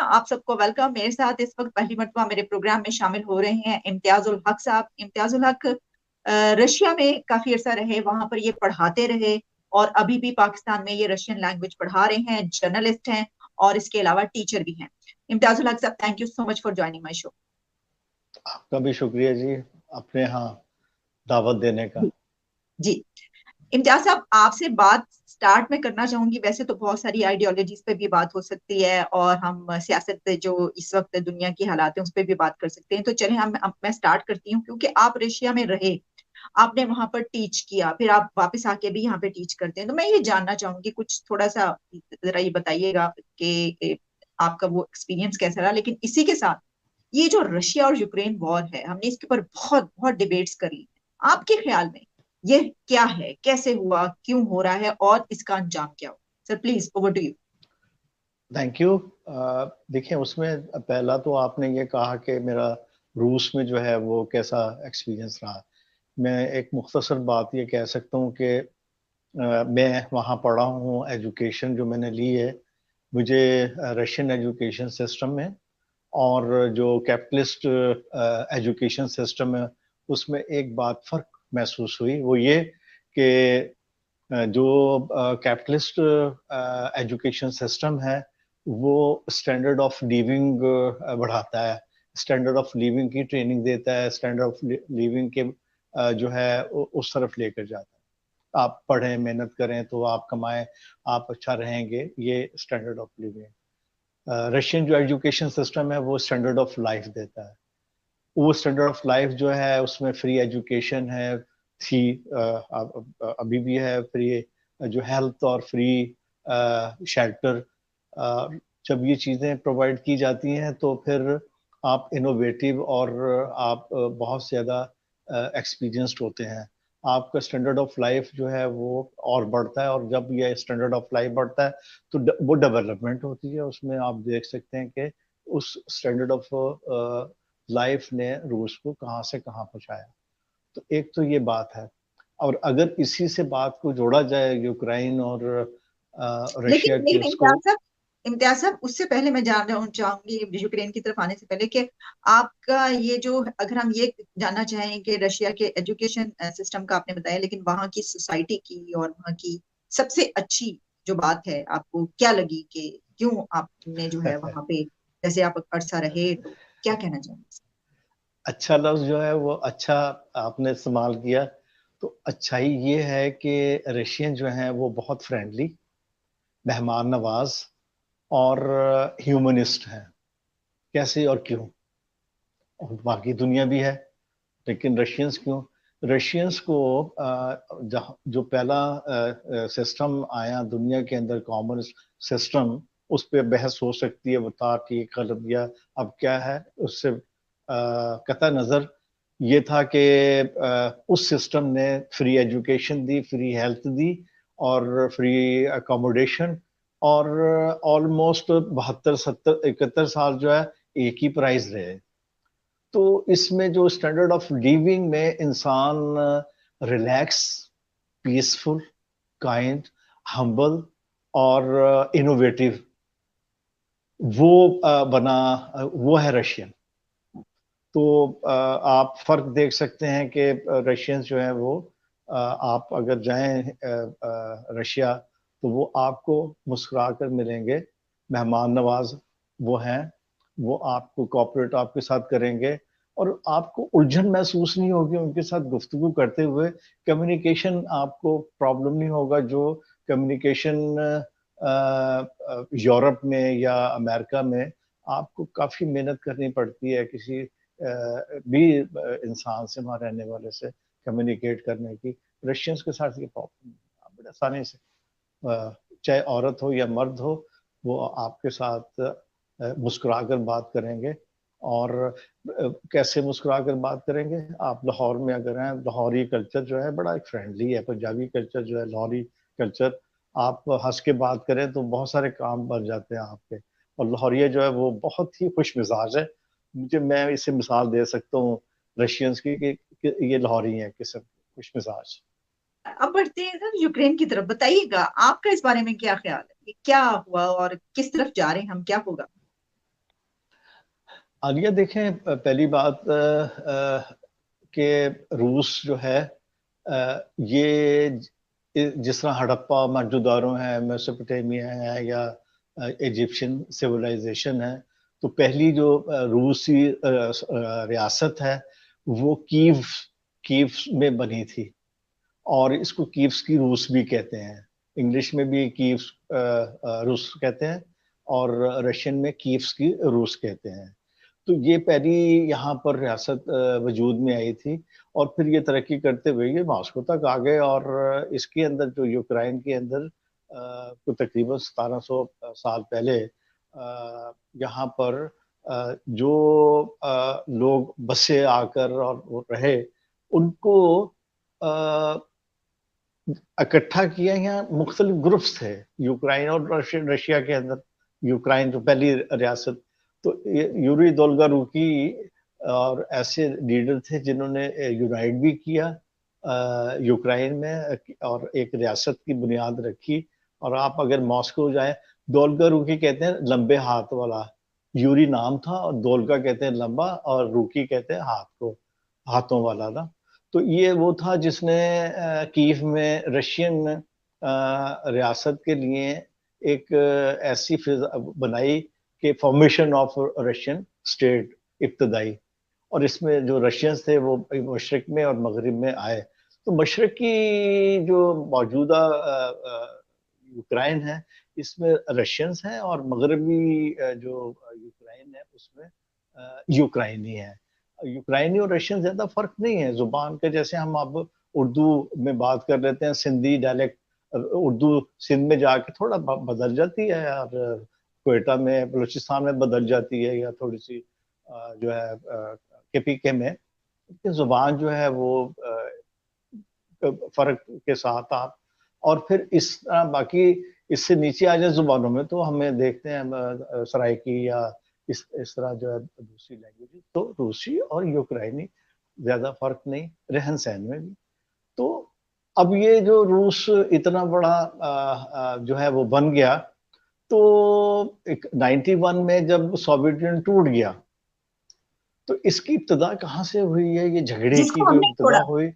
آپ سب کو ویلکم. میرے ساتھ اس وقت پہلی مرتبہ میرے پروگرام میں شامل ہو رہے ہیں امتیاز الحق صاحب. امتیاز الحق رشیا میں کافی عرصہ رہے, وہاں پر یہ پڑھاتے رہے اور ابھی بھی پاکستان میں یہ رشین لینگویج پڑھا رہے ہیں, جرنلسٹ ہیں اور اس کے علاوہ ٹیچر بھی ہیں. Imtiaz Ul Haq Sahab, thank you so much for joining my show. آپ کا بھی شکریہ جی اپنے ہاں دعوت دینے کا. جی امتیاز صاحب, آپ سے بات سٹارٹ میں کرنا چاہوں گی. ویسے تو بہت ساری آئیڈیالوجیز پہ بھی بات ہو سکتی ہے اور ہم سیاست پہ جو اس وقت دنیا کی حالات ہیں اس پہ بھی بات کر سکتے ہیں. تو چلیں میں سٹارٹ کرتی ہوں, کیونکہ آپ رشیا میں رہے, آپ نے وہاں پر ٹیچ کیا, پھر آپ واپس آ کے بھی یہاں پہ ٹیچ کرتے ہیں. تو میں یہ جاننا چاہوں گی, کچھ تھوڑا سا ذرا یہ بتائیے گا کہ آپ کا وہ ایکسپیرینس کیسا رہا. لیکن اسی کے ساتھ یہ جو رشیا اور یوکرین وار ہے, ہم نے اس کے اوپر بہت بہت ڈیبیٹس کر لی. آپ کے خیال میں یہ کیا ہے, کیسے ہوا, کیوں ہو رہا ہے اور اس کا انجام کیا ہو؟ Sir please over to you. Thank you. دیکھیں, اس میں پہلا تو آپ نے یہ کہا کہ میرا روس میں جو ہے وہ کیسا ایکسپیرینس رہا. میں ایک مختصر بات یہ کہہ سکتا ہوں کہ میں وہاں پڑھا ہوں. ایجوکیشن جو میں نے لی ہے مجھے رشین ایجوکیشن سسٹم میں اور جو کیپٹلسٹ ایجوکیشن سسٹم ہے اس میں ایک بات فرق محسوس ہوئی. وہ یہ کہ جو کیپٹلسٹ ایجوکیشن سسٹم ہے وہ اسٹینڈرڈ آف لیونگ بڑھاتا ہے, اسٹینڈرڈ آف لیونگ کی ٹریننگ دیتا ہے, اسٹینڈرڈ آف لیونگ کے جو ہے اس طرف لے کر جاتا ہے. آپ پڑھیں, محنت کریں تو آپ کمائیں, آپ اچھا رہیں گے, یہ اسٹینڈرڈ آف لیونگ. رشین جو ایجوکیشن سسٹم ہے وہ اسٹینڈرڈ آف لائف دیتا ہے. وہ اسٹینڈرڈ آف لائف جو ہے اس میں فری ایجوکیشن ہے, تھی, ابھی بھی ہے, فری جو ہیلتھ اور فری شیلٹر. جب یہ چیزیں پرووائڈ کی جاتی ہیں تو پھر آپ انوویٹیو اور آپ بہت زیادہ ایکسپیرینسڈ ہوتے ہیں. آپ کا اسٹینڈرڈ آف لائف جو ہے وہ اور بڑھتا ہے, اور جب یہ اسٹینڈرڈ آف لائف بڑھتا ہے تو وہ ڈیولپمنٹ ہوتی ہے. اس میں آپ دیکھ سکتے ہیں کہ اس اسٹینڈرڈ آف لائف نے روس کو کہاں سے کہاں پہنچایا. تو ایک تو یہ بات ہے. اور اگر اسی سے بات کو جوڑا جائے یوکرائن اور رشیا لیکن کی, نہیں اس کو امتیاز صاحب, اس سے پہلے میں جاننا چاہوں گی یوکرین کی طرف آنے سے پہلے کہ آپ کا یہ جو, اگر ہم یہ جاننا چاہیں کہ رشیا کے ایجوکیشن سسٹم کا آپ نے بتایا, لیکن وہاں کی سوسائٹی کی اور وہاں کی سب سے اچھی جو بات ہے آپ کو کیا لگی, کہ کیوں آپ نے جو ہے وہاں پہ جیسے آپ عرصہ رہے, تو کیا کہنا چاہیں گے؟ اچھا لفظ جو ہے وہ اچھا آپ نے استعمال کیا. تو اچھائی یہ ہے کہ رشین جو ہیں وہ بہت فرینڈلی, مہمان نواز اور ہیومنسٹ ہیں. کیسے اور کیوں؟ اور باقی دنیا بھی ہے, لیکن رشینز کیوں؟ رشینز کو جو پہلا سسٹم آیا دنیا کے اندر, کامن سسٹم, اس پہ بحث ہو سکتی ہے, وہ تھا ٹھیک غلط یا اب کیا ہے. اس سے قطع نظر یہ تھا کہ اس سسٹم نے فری ایجوکیشن دی, فری ہیلتھ دی اور فری اکوموڈیشن, اور آلموسٹ 72-71 سال جو ہے ایک ہی پرائز رہے. تو اس میں جو اسٹینڈرڈ آف لیونگ میں انسان ریلیکس, پیسفل, کائنڈ, ہمبل اور انوویٹیو, وہ بنا, وہ ہے رشین. تو آپ فرق دیکھ سکتے ہیں کہ رشینز جو ہیں وہ, آپ اگر جائیں رشیا تو وہ آپ کو مسکرا کر ملیں گے, مہمان نواز وہ ہیں, وہ آپ کو کوآپریٹ آپ کے ساتھ کریں گے, اور آپ کو الجھن محسوس نہیں ہوگی ان کے ساتھ گفتگو کرتے ہوئے. کمیونیکیشن آپ کو پرابلم نہیں ہوگا, جو کمیونیکیشن یورپ میں یا امریکہ میں آپ کو کافی محنت کرنی پڑتی ہے کسی بھی انسان سے, وہاں رہنے والے سے کمیونیکیٹ کرنے کی. رشینز کے ساتھ یہ پرابلم آپ بڑے آسانی سے, چاہے عورت ہو یا مرد ہو, وہ آپ کے ساتھ مسکرا کر بات کریں گے. اور کیسے مسکرا کر بات کریں گے؟ آپ لاہور میں اگر ہیں, لاہوری کلچر جو ہے بڑا فرینڈلی ہے. پنجابی کلچر جو ہے, لاہوری کلچر, آپ ہنس کے بات کریں تو بہت سارے کام بن جاتے ہیں آپ کے. اور لاہوریہ جو ہے وہ بہت ہی خوش مزاج ہے. میں اس سے مثال دے سکتا ہوں رشینز کی کہ یہ لاہوری ہیں قسم خوش مزاج. اب بڑھتے ہیں سر یوکرین کی طرف. بتائیے گا آپ کا اس بارے میں کیا خیال ہے, کیا ہوا اور کس طرف جا رہے ہیں ہم, کیا ہوگا؟ عالیہ دیکھیں، پہلی بات کہ روس جو ہے یہ جس طرح ہڑپا موجوداروں ہے، میسوپوٹیمیا ہے یا ایجپشین سویلائزیشن ہے، تو پہلی جو روسی ریاست ہے وہ کیف میں بنی تھی، اور اس کو کیفس کی روس بھی کہتے ہیں، انگلش میں بھی کیفس روس کہتے ہیں، اور رشین میں کیفس کی روس کہتے ہیں۔ تو یہ پہلی یہاں پر ریاست وجود میں آئی تھی، اور پھر یہ ترقی کرتے ہوئے یہ ماسکو تک آ گئے، اور اس کے اندر جو یوکرائن کے اندر کو تقریباً 1700 سال پہلے یہاں پر جو لوگ بسے آ کر اور رہے، ان کو اکٹھا کیا، یہاں مختلف گروپس تھے یوکرائن اور رشیا کے اندر۔ یوکرائن جو پہلی ریاست، تو یوری دولگا روکی اور ایسے لیڈر تھے جنہوں نے یونائٹ بھی کیا یوکرائن میں، اور ایک ریاست کی بنیاد رکھی۔ اور آپ اگر ماسکو جائیں، دولگا روکی کہتے ہیں لمبے ہاتھ والا، یوری نام تھا، اور دولگا کہتے ہیں لمبا، اور روکی کہتے ہیں ہاتھ کو، ہاتھوں والا نا۔ تو یہ وہ تھا جس نے کیف میں رشین ریاست کے لیے ایک ایسی فضا بنائی کہ فارمیشن آف رشین اسٹیٹ ابتدائی، اور اس میں جو رشینز تھے وہ مشرق میں اور مغرب میں آئے۔ تو مشرق کی جو موجودہ یوکرائن ہے اس میں رشینز ہیں، اور مغربی جو یوکرائن ہے اس میں یوکرائنی ہے۔ یوکرائنی اور رشین زیادہ فرق نہیں ہے زبان کا، جیسے ہم اب اردو میں بات کر لیتے ہیں، سندھی ڈائلیکٹ اردو سندھ میں جا کے تھوڑا بدل جاتی ہے، اور کوئٹہ میں بلوچستان میں بدل جاتی ہے، یا تھوڑی سی جو ہے کے پی کے میں زبان جو ہے وہ فرق کے ساتھ آپ، اور پھر اس طرح باقی اس سے نیچے آ جائے زبانوں میں تو ہمیں دیکھتے ہیں سرائکی یا اس طرح جو ہے دوسری لینگویج، تو روسی اور یوکرائنی زیادہ فرق نہیں رہن سہن میں بھی۔ تو اب یہ جو روس اتنا بڑا جو ہے وہ بن گیا، تو 91 میں جب سوویت یونین ٹوٹ گیا، تو اس کی ابتدا کہاں سے ہوئی ہے؟ یہ جھگڑے جس کی کو ہم جو نہیں ابتدا توڑا، ہوئی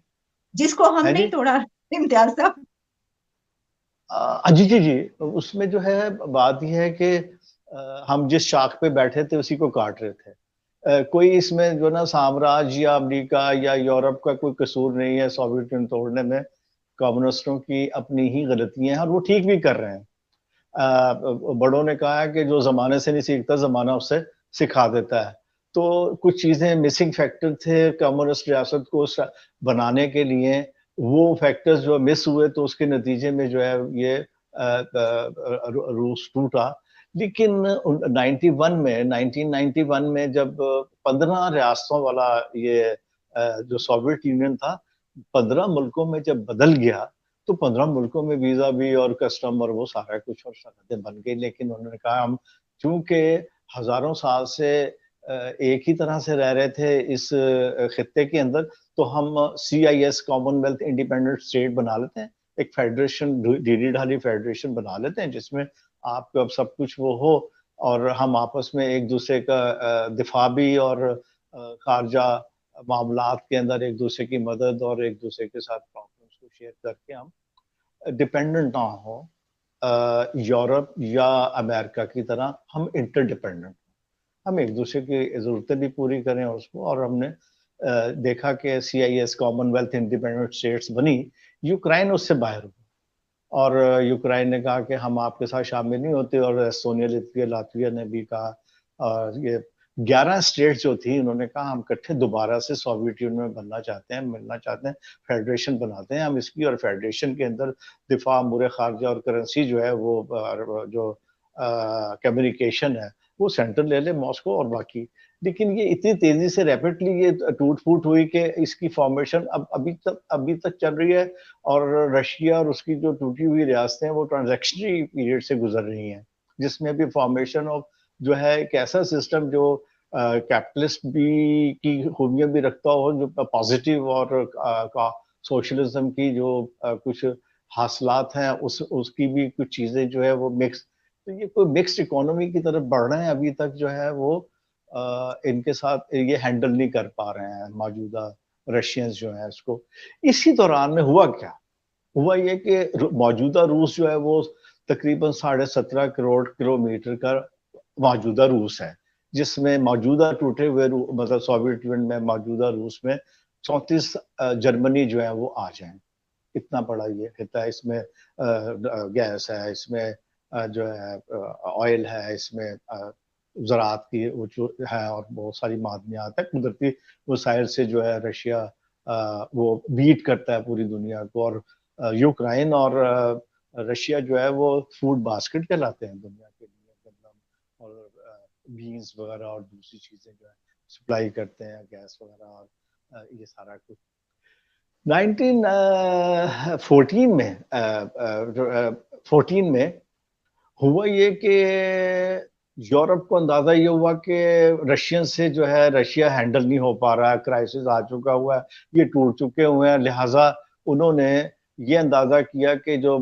جس کو ہم ہے نہیں جی توڑا امتیاز صاحب۔ جی جی جی، اس میں جو ہے بات یہ ہے کہ ہم جس شاخ پہ بیٹھے تھے اسی کو کاٹ رہے تھے۔ کوئی اس میں جو نا سامراج یا امریکہ یا یورپ کا کوئی قصور نہیں ہے سوویت یونین توڑنے میں، کمیونسٹوں کی اپنی ہی غلطیاں ہیں، اور وہ ٹھیک بھی کر رہے ہیں۔ بڑوں نے کہا ہے کہ جو زمانے سے نہیں سیکھتا زمانہ اس سے سکھا دیتا ہے۔ تو کچھ چیزیں مسنگ فیکٹر تھے کمیونسٹ ریاست کو بنانے کے لیے، وہ فیکٹرز جو مس ہوئے تو اس کے نتیجے میں جو ہے یہ روس ٹوٹا۔ لیکن 1991 میں جب 15 ریاستوں والا یہ جو سوویت یونین تھا 15 ملکوں میں جب بدل گیا، تو 15 ملکوں میں ویزا بھی اور کسٹم اور وہ سارا کچھ اور سرحدیں بن گئی۔ لیکن انہوں نے کہا ہم چونکہ ہزاروں سال سے ایک ہی طرح سے رہ رہے تھے اس خطے کے اندر، تو ہم CIS Commonwealth independent state بنا لیتے ہیں، ایک فیڈریشن ڈھیلی ڈھالی فیڈریشن بنا لیتے ہیں جس میں آپ کو اب سب کچھ وہ ہو، اور ہم آپس میں ایک دوسرے کا دفاع بھی اور خارجہ معاملات کے اندر ایک دوسرے کی مدد اور ایک دوسرے کے ساتھ پرابلمس کو شیئر کر کے ہم ڈپینڈنٹ نہ ہو یورپ یا امریکہ کی طرح، ہم انٹر ڈپینڈنٹ، ہم ایک دوسرے کی ضرورتیں بھی پوری کریں اس کو۔ اور ہم نے دیکھا کہ CIS Commonwealth Independent States بنی، یوکرائن اس سے باہر ہو، اور یوکرائن نے کہا کہ ہم آپ کے ساتھ شامل نہیں ہوتے، اور ایسٹونیا لتویا لاتویا نے بھی کہا، اور یہ 11 اسٹیٹ جو تھی انہوں نے کہا ہم اکٹھے دوبارہ سے سوویت یونین میں بننا چاہتے ہیں، ملنا چاہتے ہیں، فیڈریشن بناتے ہیں ہم اس کی، اور فیڈریشن کے اندر دفاع، امور خارجہ اور کرنسی جو ہے وہ جو کمیونیکیشن ہے وہ سینٹر لے لے ماسکو اور باقی۔ لیکن یہ اتنی تیزی سے ریپڈلی یہ ٹوٹ پھوٹ ہوئی کہ اس کی فارمیشن ابھی تک چل رہی ہے، اور رشیا اور اس کی جو ٹوٹی ہوئی ریاستیں وہ ٹرانزیکشنری پیریڈ سے گزر رہی ہیں، جس میں بھی فارمیشن آف جو ہے ایک ایسا سسٹم جو کیپٹلسٹ بھی کی خوبیاں بھی رکھتا ہو، جو پازیٹیو اور سوشلزم کی جو کچھ حاصلات ہیں اس کی بھی کچھ چیزیں جو ہے وہ مکس، تو یہ کوئی مکسڈ اکانومی کی طرف بڑھ رہے ہیں ابھی تک جو ہے وہ ان کے ساتھ یہ ہینڈل نہیں کر پا رہے ہیں موجودہ رشینز جو ہیں اس کو. اسی دوران میں ہوا کیا؟ ہوا یہ کہ موجودہ روس جو ہے وہ تقریباً 17.5 کروڑ کلومیٹر کا موجودہ روس ہے، جس میں موجودہ ٹوٹے ہوئے مطلب سوویت یونین میں موجودہ روس میں 34 جرمنی جو ہے وہ آ جائیں. اتنا بڑا یہ خطہ ہے. اس میں گیس ہے، اس میں جو ہے آئل ہے، اس میں زراعت کی جو ہے اور بہت ساری معدنیات ہے. قدرتی وسائل سے جو ہے رشیا وہ بیٹ کرتا ہے پوری دنیا کو. اور یوکرائن اور رشیا جو ہے وہ فوڈ باسکٹ کہلاتے ہیں دنیا کے لیے. گندم اور بینز وغیرہ اور دوسری چیزیں جو ہے سپلائی کرتے ہیں، گیس وغیرہ اور یہ سارا کچھ. 14 میں ہوا یہ کہ یورپ کو اندازہ یہ ہوا کہ رشین سے جو ہے رشیا ہینڈل نہیں ہو پا رہا ہے، کرائسس آ چکا ہوا ہے، یہ ٹوٹ چکے ہوئے ہیں. لہٰذا انہوں نے یہ اندازہ کیا کہ جو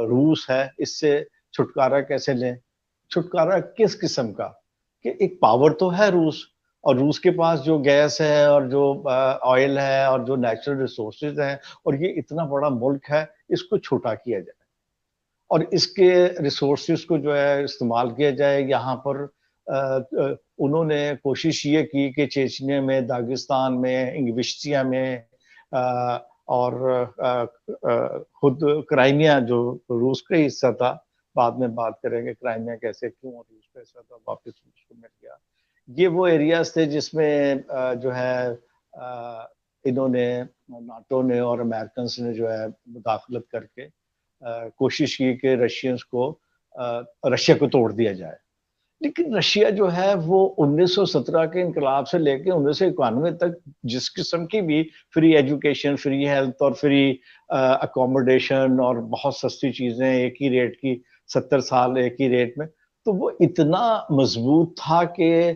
روس ہے اس سے چھٹکارا کیسے لیں. چھٹکارا کس قسم کا؟ کہ ایک پاور تو ہے روس، اور روس کے پاس جو گیس ہے اور جو آئل ہے اور جو نیچرل ریسورسز ہیں، اور یہ اتنا بڑا ملک ہے، اس کو چھوٹا کیا جائے اور اس کے ریسورسز کو جو ہے استعمال کیا جائے. یہاں پر انہوں نے کوشش یہ کی کہ چیچنیا میں، داغستان میں، انگوشتیا میں اور خود کرائمیا جو روس کا حصہ تھا، بعد میں بات کریں گے کرائمیا کیسے کیوں روس کا حصہ تھا واپس روس کو مل گیا. یہ وہ ایریاز تھے جس میں جو ہے انہوں نے ناٹو نے اور امریکنس نے جو ہے مداخلت کر کے کوشش کی کہ رشینز کو رشیا کو توڑ دیا جائے. لیکن رشیا جو ہے وہ 1917 کے انقلاب سے لے کے 1991 تک جس قسم کی بھی فری ایجوکیشن، فری ہیلتھ اور فری اکوموڈیشن اور بہت سستی چیزیں ایک ہی ریٹ کی، 70 سال ایک ہی ریٹ میں، تو وہ اتنا مضبوط تھا کہ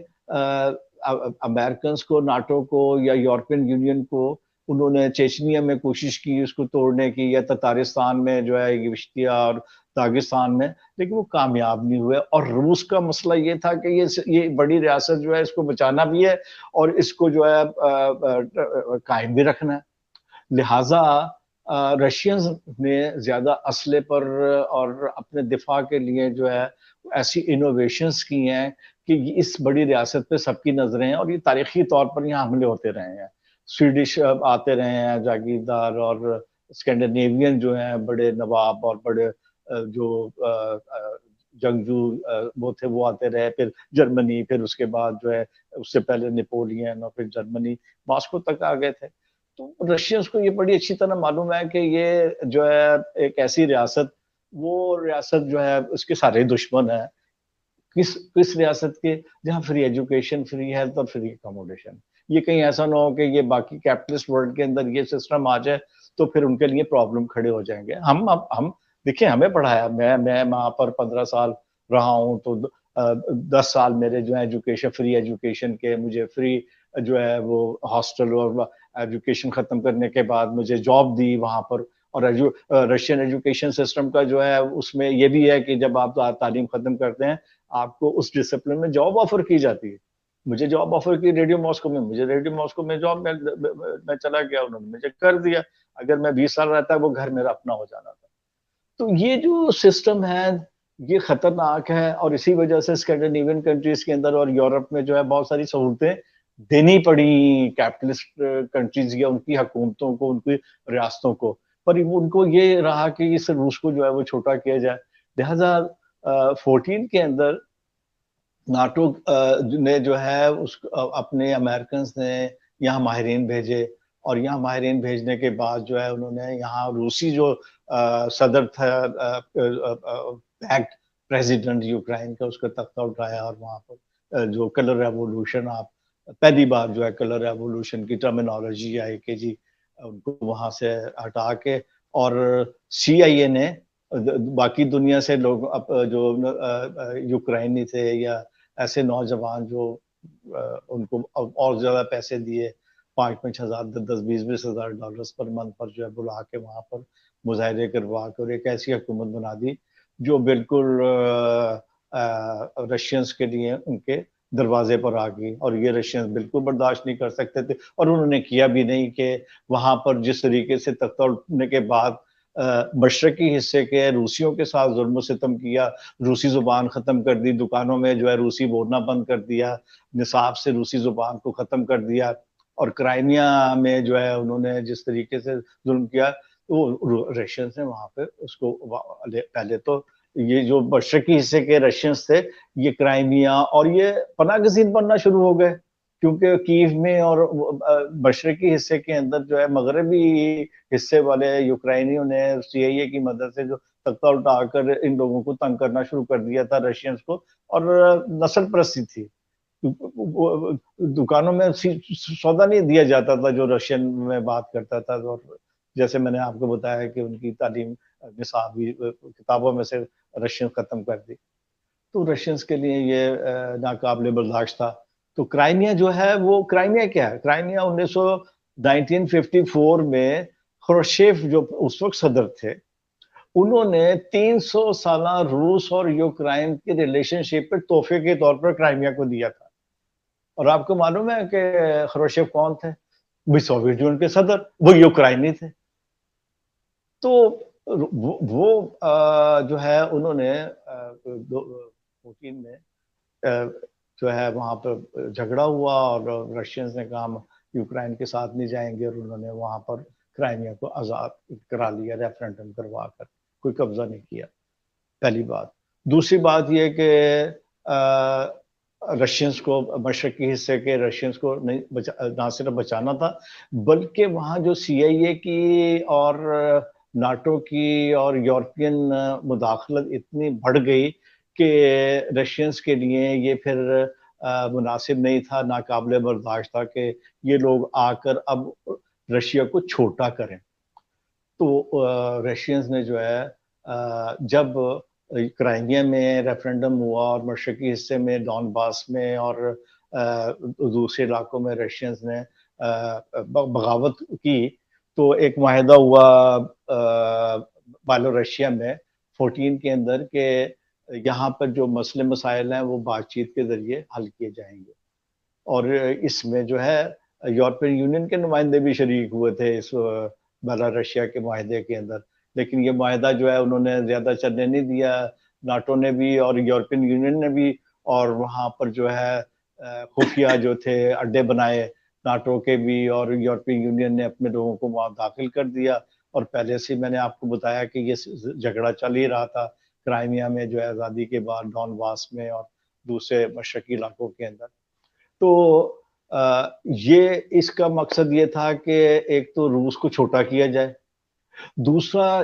امریکنز کو، ناٹو کو یا یورپین یونین کو، انہوں نے چیچنیا میں کوشش کی اس کو توڑنے کی، یا تتارستان میں جو ہے گشتیا اور داغستان میں، لیکن وہ کامیاب نہیں ہوئے. اور روس کا مسئلہ یہ تھا کہ یہ بڑی ریاست جو ہے اس کو بچانا بھی ہے اور اس کو جو ہے قائم بھی رکھنا ہے. لہٰذا رشینز نے زیادہ اسلحے پر اور اپنے دفاع کے لیے جو ہے ایسی انوویشنز کی ہیں کہ اس بڑی ریاست پہ سب کی نظریں ہیں، اور یہ تاریخی طور پر یہاں حملے ہوتے رہے ہیں. سویڈش آتے رہے ہیں جاگیردار، اور اسکینڈینیوین جو ہیں بڑے نواب اور بڑے جو جنگجو وہ تھے وہ آتے رہے. پھر جرمنی، پھر اس کے بعد جو ہے اس سے پہلے نیپولین، اور پھر جرمنی ماسکو تک آ گئے تھے. تو رشینز کو یہ بڑی اچھی طرح معلوم ہے کہ یہ جو ہے ایک ایسی ریاست، وہ ریاست جو ہے اس کے سارے دشمن ہیں. کس ریاست کے؟ جہاں فری ایجوکیشن، فری ہیلتھ اور فری اکوموڈیشن. یہ کہیں ایسا نہ ہو کہ یہ باقی کیپٹلسٹ ورلڈ کے اندر یہ سسٹم آ جائے تو پھر ان کے لیے پرابلم کھڑے ہو جائیں گے. ہم دیکھیں، ہمیں پڑھایا، میں وہاں پر 15 سال رہا ہوں، تو 10 سال میرے جو ہے ایجوکیشن، فری ایجوکیشن کے، مجھے فری جو ہے وہ ہاسٹل اور ایجوکیشن ختم کرنے کے بعد مجھے جاب دی وہاں پر. اور رشین ایجوکیشن سسٹم کا جو ہے اس میں یہ بھی ہے کہ جب آپ تعلیم ختم کرتے ہیں آپ کو اس ڈسپلن میں جاب آفر کی جاتی ہے. مجھے جاب آفر کی ریڈیو ماسکو میں، مجھے ریڈیو ماسکو میں جاب میں چلا گیا، انہوں نے مجھے کر دیا. اگر میں 20 سال رہتا وہ گھر میرا اپنا ہو جانا تھا. تو یہ جو سسٹم ہے یہ خطرناک ہے، اور اسی وجہ سے اسکینڈینیوین کنٹریز کے اندر اور یورپ میں جو ہے بہت ساری سہولتیں دینی پڑی کیپٹلسٹ کنٹریز یا ان کی حکومتوں کو، ان کی ریاستوں کو. پر ان کو یہ رہا کہ اس روس کو جو ہے وہ چھوٹا کیا جائے. لہذا 14 کے اندر ناٹو نے جو ہے اس اپنے امریکنز نے یہاں ماہرین بھیجے، اور یہاں ماہرین بھیجنے کے بعد جو ہے انہوں نے یہاں روسی جو صدر تھا، پریزیڈنٹ یوکرائن کا، اس کا تختہ اٹھایا، اور وہاں پر جو کلر ریولوشن، آپ پہلی بار جو ہے کلر ریولوشن کی ٹرمینالوجی آئی کہ جی ان کو وہاں سے ہٹا کے، اور سی آئی اے نے باقی دنیا سے لوگ جو یوکرائنی تھے یا ایسے نوجوان جو ان کو اور زیادہ پیسے دیے، 5-5 ہزار، 10-20 ہزار ڈالرز پر منتھ پر جو ہے بلا کے وہاں پر مظاہرے کروا کر ایک ایسی حکومت بنا دی جو بالکل رشینز کے لیے ان کے دروازے پر آ گئی، اور یہ رشین بالکل برداشت نہیں کر سکتے تھے، اور انہوں نے کیا بھی نہیں کہ وہاں پر جس طریقے سے تختہ اٹھنے کے بعد مشرقی حصے کے روسیوں کے ساتھ ظلم و ستم کیا، روسی زبان ختم کر دی، دکانوں میں جو ہے روسی بولنا بند کر دیا، نصاب سے روسی زبان کو ختم کر دیا، اور کرائمیا میں جو ہے انہوں نے جس طریقے سے ظلم کیا، وہ رشینز نے وہاں پہ اس کو پہلے تو یہ جو مشرقی حصے کے رشینز تھے یہ کرائمیا اور یہ پناہ گزین بننا شروع ہو گئے، کیونکہ کیف میں اور مشرقی حصے کے اندر جو ہے مغربی حصے والے یوکرائنیوں نے سی آئی اے کی مدد سے جو تختہ اٹھا کر ان لوگوں کو تنگ کرنا شروع کر دیا تھا رشینز کو، اور نسل پرستی تھی، دکانوں میں سودا نہیں دیا جاتا تھا جو رشین میں بات کرتا تھا، اور جیسے میں نے آپ کو بتایا کہ ان کی تعلیم نصابی کتابوں میں سے رشین ختم کر دی، تو رشینز کے لیے یہ ناقابل برداشت تھا۔ تو کرائمیا جو ہے وہ کرائمیا کیا ہے؟ کرائمیا 1954 میں خروشیف جو اس وقت صدر تھے انہوں نے 300 سالہ روس اور یوکرائن کے ریلیشن شپ پر تحفے کے طور پر کرائمیا کو دیا تھا۔ اور آپ کو معلوم ہے کہ خروشیف کون تھے؟ بھی سوویت یونین کے صدر، وہ یوکرائنی تھے۔ تو وہ جو ہے انہوں نے پوٹین میں جو ہے وہاں پر جھگڑا ہوا اور رشینز نے کہا ہم یوکرائن کے ساتھ نہیں جائیں گے، اور انہوں نے وہاں پر کرائمیا کو آزاد کرا لیا ریفرنڈم کروا کر، کوئی قبضہ نہیں کیا، پہلی بات۔ دوسری بات یہ کہ رشینز کو، مشرقی حصے کے رشینز کو نہ صرف بچانا تھا بلکہ وہاں جو سی آئی اے کی اور ناٹو کی اور یورپین مداخلت اتنی بڑھ گئی کہ رشینز کے لیے یہ پھر مناسب نہیں تھا، ناقابل برداشت تھا کہ یہ لوگ آ کر اب رشیا کو چھوٹا کریں۔ تو رشینز نے جو ہے جب کرائمیا میں ریفرنڈم ہوا اور مشرقی حصے میں ڈون باس میں اور دوسرے علاقوں میں رشینز نے بغاوت کی، تو ایک معاہدہ ہوا بالو رشیا میں 14 کے اندر کہ یہاں پر جو مسئلے مسائل ہیں وہ بات چیت کے ذریعے حل کیے جائیں گے، اور اس میں جو ہے یورپین یونین کے نمائندے بھی شریک ہوئے تھے اس بالا رشیا کے معاہدے کے اندر، لیکن یہ معاہدہ جو ہے انہوں نے زیادہ چلنے نہیں دیا، ناٹو نے بھی اور یورپین یونین نے بھی، اور وہاں پر جو ہے خفیہ جو تھے اڈے بنائے ناٹو کے بھی، اور یورپین یونین نے اپنے لوگوں کو وہاں داخل کر دیا، اور پہلے سے میں نے آپ کو بتایا کہ یہ جھگڑا چل ہی رہا تھا کرائمیا میں جو ہے آزادی کے بعد، ڈون باس میں اور دوسرے مشرقی علاقوں کے اندر۔ تو یہ اس کا مقصد یہ تھا کہ ایک تو روس کو چھوٹا کیا جائے، دوسرا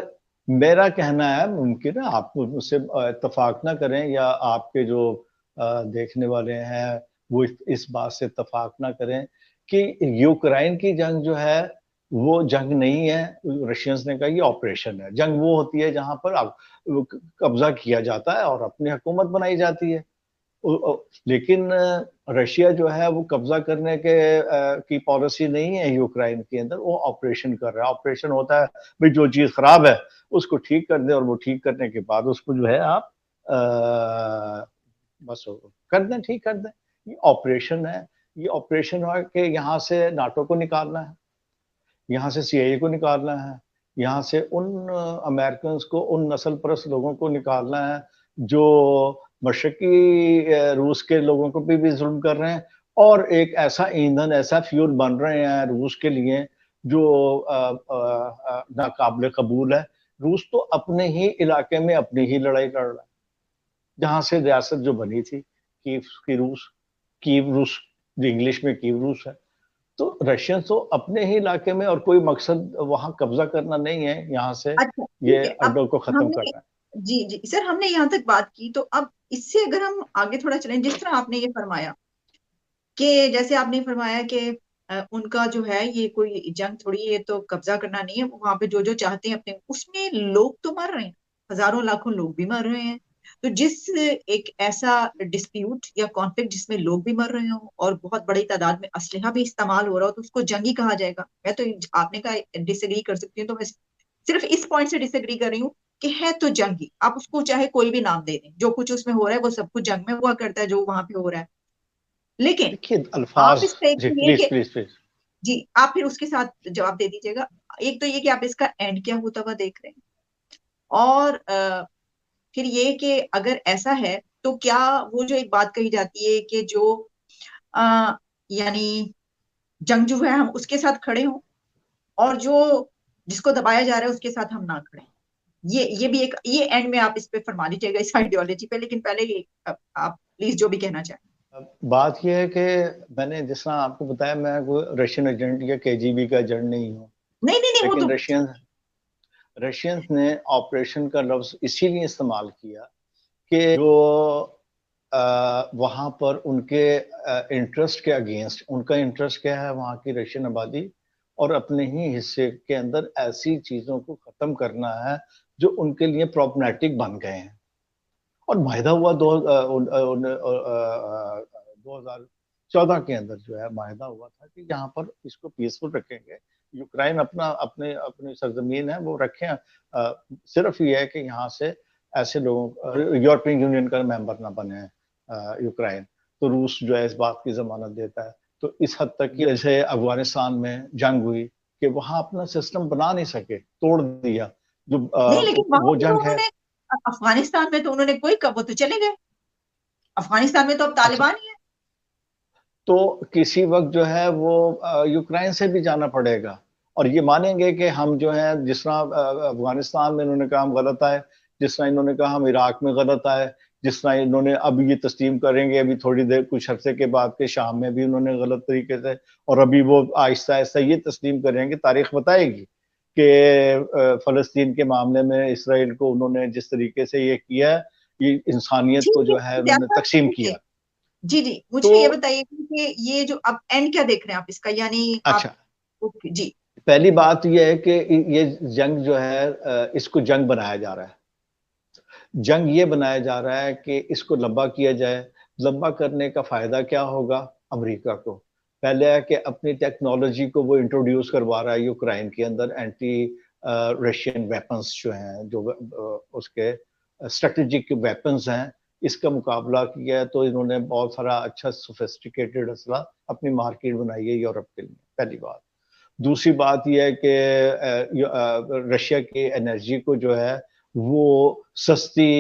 میرا کہنا ہے، ممکن ہے آپ مجھ سے اتفاق نہ کریں یا آپ کے جو دیکھنے والے ہیں وہ اس بات سے اتفاق نہ کریں کہ یوکرائن کی جنگ جو ہے وہ جنگ نہیں ہے، رشینز نے کہا یہ آپریشن ہے۔ جنگ وہ ہوتی ہے جہاں پر قبضہ کیا جاتا ہے اور اپنی حکومت بنائی جاتی ہے، لیکن رشیا جو ہے وہ قبضہ کرنے کی پالیسی نہیں ہے یوکرائن کے اندر، وہ آپریشن کر رہا ہے۔ آپریشن ہوتا ہے بھئی جو چیز خراب ہے اس کو ٹھیک کر دیں، اور وہ ٹھیک کرنے کے بعد اس کو جو ہے آپ بس کر دیں، ٹھیک کر دیں۔ یہ آپریشن ہے، یہ آپریشن ہوا کہ یہاں سے ناٹو کو نکالنا ہے، یہاں سے سی آئی اے کو نکالنا ہے، یہاں سے ان امریکنز کو، ان نسل پرست لوگوں کو نکالنا ہے جو مشرقی روس کے لوگوں کو بھی ظلم کر رہے ہیں، اور ایک ایسا ایندھن، ایسا فیول بن رہے ہیں روس کے لیے جو ناقابل قبول ہے۔ روس تو اپنے ہی علاقے میں اپنی ہی لڑائی لڑ رہا ہے، جہاں سے ریاست جو بنی تھی کیو روس، جو انگلش میں کیو روس ہے، تو رشین تو اپنے ہی علاقے میں، اور کوئی مقصد وہاں قبضہ کرنا نہیں ہے، یہاں سے اچھا ٹھیک یہ ہے، اب اڈوں کو ہم ختم نے، کرنا ہے۔ جی جی سر، ہم نے یہاں تک بات کی، تو اب اس سے اگر ہم آگے تھوڑا چلیں، جس طرح آپ نے یہ فرمایا کہ جیسے آپ نے فرمایا کہ ان کا جو ہے یہ کوئی جنگ تھوڑی، یہ تو قبضہ کرنا نہیں ہے، وہاں پہ جو جو چاہتے ہیں اپنے، اس میں لوگ تو مر رہے ہیں، ہزاروں لاکھوں لوگ بھی مر رہے ہیں۔ تو جس ایک ایسا ڈسپیوٹ یا کانفلکٹ جس میں لوگ بھی مر رہے ہوں اور بہت بڑی تعداد میں اسلحہ بھی استعمال ہو رہا ہو، تو اس کو جنگ ہی کہا جائے گا؟ میں تو، آپ نے کہا ڈس ایگری کر سکتی ہوں، تو میں صرف اس پوائنٹ سے ڈس ایگری کر رہی ہوں کہ ہے تو جنگ ہی، آپ اس کو چاہے کوئی بھی نام دے دیں، جو کچھ اس میں ہو رہا ہے وہ سب کچھ جنگ میں ہوا کرتا ہے جو وہاں پہ ہو رہا ہے۔ لیکن دیکھیے آپ الفاظ، اس کا ایک جی تو یہ پلیز کہ پلیز پلیز. جی آپ پھر اس کے ساتھ جواب دے دیجیے گا. ایک تو یہ کہ آپ اس کا اینڈ کیا ہوتا ہوا دیکھ رہے ہیں، اور پھر یہ کہ اگر ایسا ہے تو کیا وہ جو ایک بات کہی جاتی ہے کہ جو یعنی جنگ جو ہے ہم اس کے ساتھ کھڑے ہوں، اور جو جس کو دبایا جا رہا ہے اس کے ساتھ ہم نہ کھڑے ہیں. یہ بھی ایک، یہ اینڈ میں آپ اس پہ فرما دیجیے گا اس آئیڈیالوجی پہ. لیکن پہلے یہ آپ پلیز جو بھی کہنا چاہیں. بات یہ ہے کہ میں نے جس طرح آپ کو بتایا، میں کوئی رشین ایجنٹ یا KGB کا ایجنٹ نہیں ہوں، نہیں نہیں نہیں، وہ لیکن تو رشینز نے آپریشن کا لفظ اسی لیے استعمال کیا کہ جو وہاں پر ان کے انٹرسٹ کے اگینسٹ، ان کا انٹرسٹ کیا ہے وہاں کی رشین آبادی اور اپنے ہی حصے کے اندر ایسی چیزوں کو ختم کرنا ہے جو ان کے لیے پرابلمٹک بن گئے ہیں. اور معاہدہ ہوا 2014 کے اندر جو ہے معاہدہ ہوا تھا کہ یہاں پر اس کو پیسفل رکھیں گے، یوکرائن اپنی سرزمین ہے وہ رکھیں، صرف یہ ہے کہ یہاں سے ایسے لوگوں یورپین یونین کا ممبر نہ بنے یوکرائن. تو روس جو ہے اس بات کی ضمانت دیتا ہے. تو اس حد تک کہ جیسے افغانستان میں جنگ ہوئی کہ وہاں اپنا سسٹم بنا نہیں سکے، توڑ دیا. جو نہیں، لیکن وہاں وہ پہ تو جنگ انہوں ہے. نے افغانستان میں تو انہوں نے کوئی وہ تو چلے گئے، افغانستان میں تو اب اچھا، طالبان ہی ہے. تو کسی وقت جو ہے وہ یوکرائن سے بھی جانا پڑے گا، اور یہ مانیں گے کہ ہم جو ہیں جس طرح افغانستان میں انہوں نے کہا ہم غلط آئے، جس طرح انہوں نے کہا ہم عراق میں غلط آئے، جس طرح انہوں نے اب یہ تسلیم کریں گے ابھی تھوڑی دیر کچھ عرصے کے بعد کہ شام میں بھی انہوں نے غلط طریقے سے، اور ابھی وہ آہستہ آہستہ یہ تسلیم کریں گے. تاریخ بتائے گی کہ فلسطین کے معاملے میں اسرائیل کو انہوں نے جس طریقے سے یہ کیا، یہ انسانیت جی کو جی جو ہے انہوں نے تقسیم کیا. جی جی، تو مجھے یہ بتائیے کہ یہ جو اب اینڈ کیا دیکھ رہے ہیں آپ اس کا، یعنی آپ. اچھا، جی پہلی بات یہ ہے کہ یہ جنگ جو ہے اس کو جنگ بنایا جا رہا ہے. جنگ یہ بنایا جا رہا ہے کہ اس کو لمبا کیا جائے. لمبا کرنے کا فائدہ کیا ہوگا امریکہ کو؟ پہلے ہے کہ اپنی ٹیکنالوجی کو وہ انٹروڈیوس کروا رہا ہے یوکرائن کے اندر، اینٹی رشین ویپنز جو ہیں، جو اس کے اسٹریٹجک ویپنز ہیں، اس کا مقابلہ کیا ہے. تو انہوں نے بہت سارا اچھا سوفسٹیکیٹڈ اسلحہ اپنی مارکیٹ بنائی ہے یورپ کے لیے، پہلی بات. دوسری بات یہ ہے کہ رشیا کی انرجی کو جو ہے وہ سستی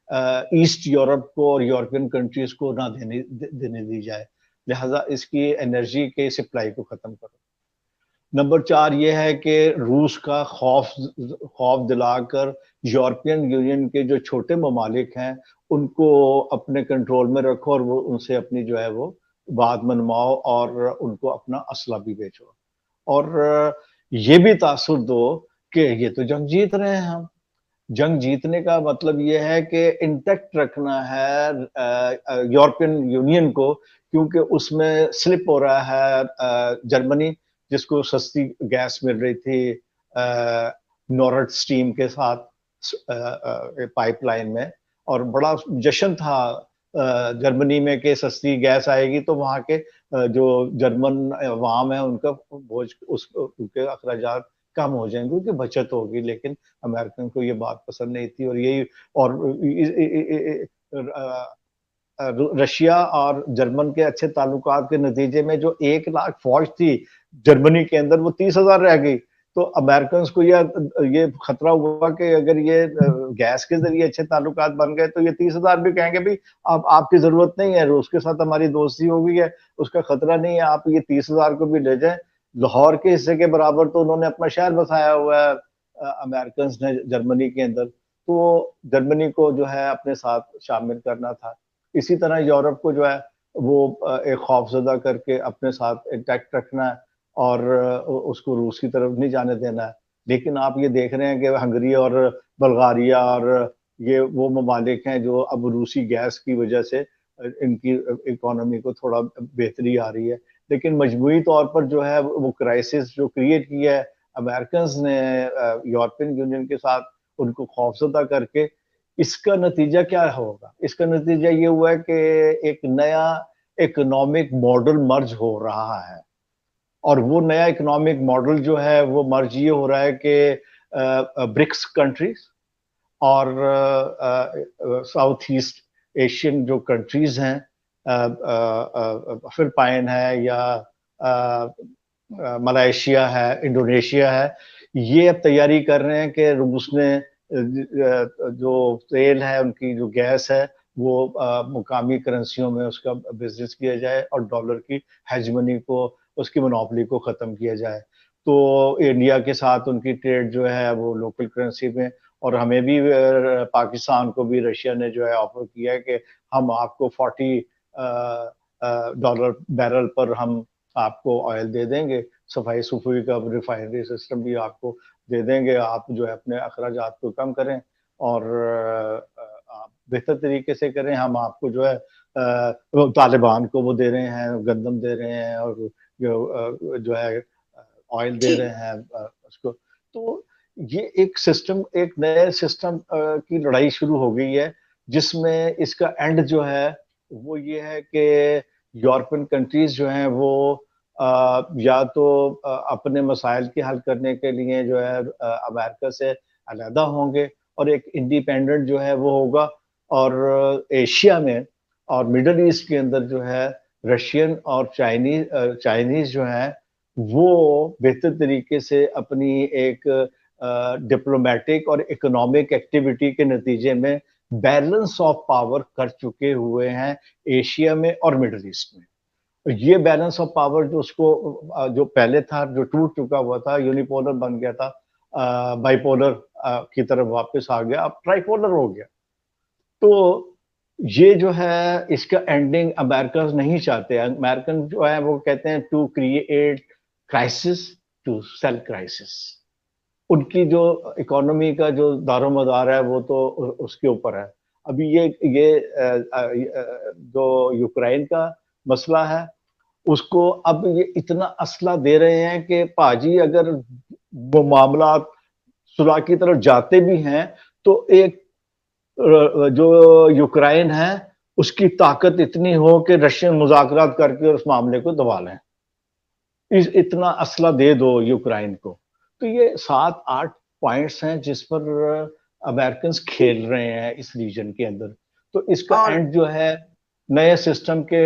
ایسٹ یورپ کو اور یورپین کنٹریز کو نہ دینے دی جائے، لہذا اس کی انرجی کے سپلائی کو ختم کرو. نمبر 4 یہ ہے کہ روس کا خوف دلا کر یورپین یونین کے جو چھوٹے ممالک ہیں ان کو اپنے کنٹرول میں رکھو، اور وہ ان سے اپنی جو ہے وہ بات منواؤ اور ان کو اپنا اسلحہ بھی بیچو. اور یہ بھی تاثر دو کہ یہ تو جنگ جیت رہے ہیں ہم. جنگ جیتنے کا مطلب یہ ہے کہ انٹیکٹ رکھنا ہے یورپین یونین کو، کیونکہ اس میں سلپ ہو رہا ہے جرمنی، جس کو سستی گیس مل رہی تھی نورڈ سٹریم کے ساتھ پائپ لائن میں، اور بڑا جشن تھا جرمنی میں کہ سستی گیس آئے گی تو وہاں کے جو جرمن عوام ہیں ان کا بوجھ، ان کے اخراجات کم ہو جائیں گے، کیونکہ بچت ہوگی. لیکن امریکن کو یہ بات پسند نہیں تھی، اور یہی اور رشیا اور جرمن کے اچھے تعلقات کے نتیجے میں جو 1,00,000 فوج تھی جرمنی کے اندر وہ 30,000 رہ گئی. تو امریکنز کو یہ خطرہ ہوا کہ اگر یہ گیس کے ذریعے اچھے تعلقات بن گئے تو یہ 30,000 بھی کہیں گے بھی آپ کی ضرورت نہیں ہے، روس کے ساتھ ہماری دوستی ہو گئی ہے، اس کا خطرہ نہیں ہے، آپ یہ 30,000 کو بھی لے جائیں. لاہور کے حصے کے برابر تو انہوں نے اپنا شہر بسایا ہوا ہے امریکنز نے جرمنی کے اندر. تو جرمنی کو جو ہے اپنے ساتھ شامل کرنا تھا. اسی طرح یورپ کو جو ہے وہ ایک خوف زدہ کر کے اپنے ساتھ انٹیکٹ رکھنا ہے اور اس کو روس کی طرف نہیں جانے دینا ہے. لیکن آپ یہ دیکھ رہے ہیں کہ ہنگری اور بلغاریہ اور یہ وہ ممالک ہیں جو اب روسی گیس کی وجہ سے ان کی اکانومی کو تھوڑا بہتری آ رہی ہے. لیکن مجموعی طور پر جو ہے وہ کرائسس جو کریٹ کیا ہے امریکنز نے یورپین یونین کے ساتھ، ان کو خوفزدہ کر کے، اس کا نتیجہ کیا ہوگا؟ اس کا نتیجہ یہ ہوا ہے کہ ایک نیا اکنامک ماڈل مرج ہو رہا ہے. اور وہ نیا اکنامک ماڈل جو ہے وہ مرج یہ ہو رہا ہے کہ برکس کنٹریز اور ساؤتھ ایسٹ ایشین جو کنٹریز ہیں فلپائن ہے یا ملائیشیا ہے، انڈونیشیا ہے، یہ اب تیاری کر رہے ہیں کہ روس نے جو تیل ہے، ان کی جو گیس ہے، وہ مقامی کرنسیوں میں اس کا بزنس کیا جائے اور ڈالر کی ہیجمنی کو، اس کی مونوپلی کو ختم کیا جائے. تو انڈیا کے ساتھ ان کی ٹریڈ جو ہے وہ لوکل کرنسی میں، اور ہمیں بھی پاکستان کو بھی رشیا نے جو ہے آفر کیا ہے کہ ہم آپ کو $40 بیرل پر ہم آپ کو آئل دے دیں گے، صفائی صفائی کا ریفائنری سسٹم بھی آپ کو دے دیں گے، آپ جو ہے اپنے اخراجات کو کم کریں اور آپ بہتر طریقے سے کریں. ہم آپ کو جو ہے طالبان کو وہ دے رہے ہیں، گندم دے رہے ہیں، اور جو ہے آئل دے جی رہے ہیں اس کو. تو یہ ایک سسٹم، ایک نئے سسٹم کی لڑائی شروع ہو گئی ہے، جس میں اس کا اینڈ جو ہے وہ یہ ہے کہ یورپین کنٹریز جو ہیں وہ یا تو اپنے مسائل کے حل کرنے کے لیے جو ہے امریکہ سے علیحدہ ہوں گے اور ایک انڈیپینڈنٹ جو ہے وہ ہوگا، اور ایشیا میں اور مڈل ایسٹ کے اندر جو ہے رشین اور چائنیز جو ہیں وہ بہتر طریقے سے اپنی ایک ڈپلومیٹک اور اکنامک ایکٹیویٹی کے نتیجے میں بیلنس آف پاور کر چکے ہوئے ہیں ایشیا میں اور مڈل ایسٹ میں. یہ بیلنس آف پاور جو اس کو جو پہلے تھا، جو ٹوٹ چکا ہوا تھا، یونیپولر بن گیا تھا، بائی پولر کی طرف واپس آ گیا، اب ٹرائی پولر ہو گیا. تو یہ جو ہے اس کا اینڈنگ امریکہ نہیں چاہتے. امریکن جو ہے وہ کہتے ہیں to create crisis to sell crisis. ان کی جو اکانومی کا جو دار و مدار ہے وہ تو اس کے اوپر ہے. ابھی یہ جو یوکرائن کا مسئلہ ہے، اس کو اب یہ اتنا اسلحہ دے رہے ہیں کہ پاجی اگر وہ معاملات صلح کی طرف جاتے بھی ہیں تو ایک جو یوکرائن ہے اس کی طاقت اتنی ہو کہ رشین مذاکرات کر کے اس معاملے کو دبا لیں، اتنا اسلحہ دے دو یوکرائن کو. تو یہ 7-8 پوائنٹس ہیں جس پر امریکنز کھیل رہے ہیں اس ریجن کے اندر. تو اس کا اور اینڈ جو ہے نئے سسٹم کے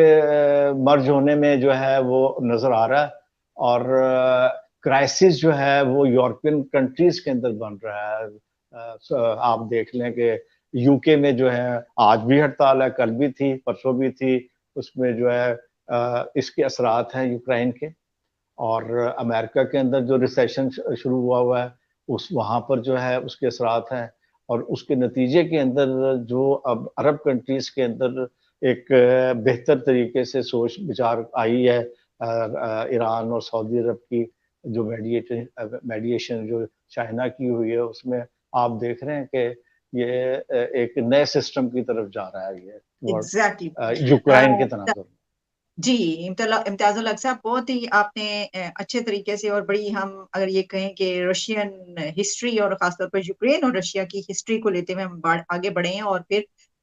مرج ہونے میں جو ہے وہ نظر آ رہا ہے، اور کرائسس جو ہے وہ یورپین کنٹریز کے اندر بن رہا ہے. آپ دیکھ لیں کہ یو کے میں جو ہے آج بھی ہڑتال ہے، کل بھی تھی، پرسوں بھی تھی. اس میں جو ہے اس کے اثرات ہیں یوکرائن کے. اور امریکہ کے اندر جو ریسیشن شروع ہوا ہے وہاں پر جو ہے اس کے اثرات ہیں، اور اس کے نتیجے کے اندر جو اب عرب کنٹریز کے اندر ایک بہتر طریقے سے سوچ بچار آئی ہے. ایران اور سعودی عرب کی جو میڈیشن جو چائنا کی ہوئی ہے، اس میں آپ دیکھ رہے ہیں کہ یہ ایک نئے سسٹم کی طرف جا رہا ہے، ایگزیکٹلی. یہ یوکرائن کے تناظر. جی امتیاز الحق صاحب، بہت ہی آپ نے اچھے طریقے سے، اور بڑی ہم اگر یہ کہیں کہ رشین ہسٹری اور خاص طور پر یوکرین اور رشیا کی ہسٹری کو لیتے ہوئے ہم آگے بڑھے ہیں، اور پھر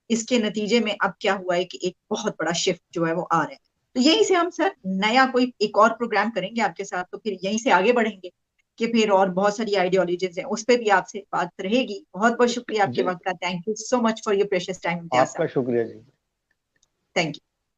اس کے نتیجے میں اب کیا ہوا ہے کہ ایک بہت بڑا شفٹ جو ہے وہ آ رہا ہے. تو یہیں سے ہم سر نیا کوئی ایک اور پروگرام کریں گے آپ کے ساتھ، تو پھر یہیں سے آگے بڑھیں گے کہ پھر اور بہت ساری آئیڈیالوجیز ہیں اس پہ بھی آپ سے بات رہے گی. بہت بہت شکریہ آپ کے جی، وقت کا. Thank you so much for your precious time امتیاز آپ کا صاحب. شکریہ جی. Thank you.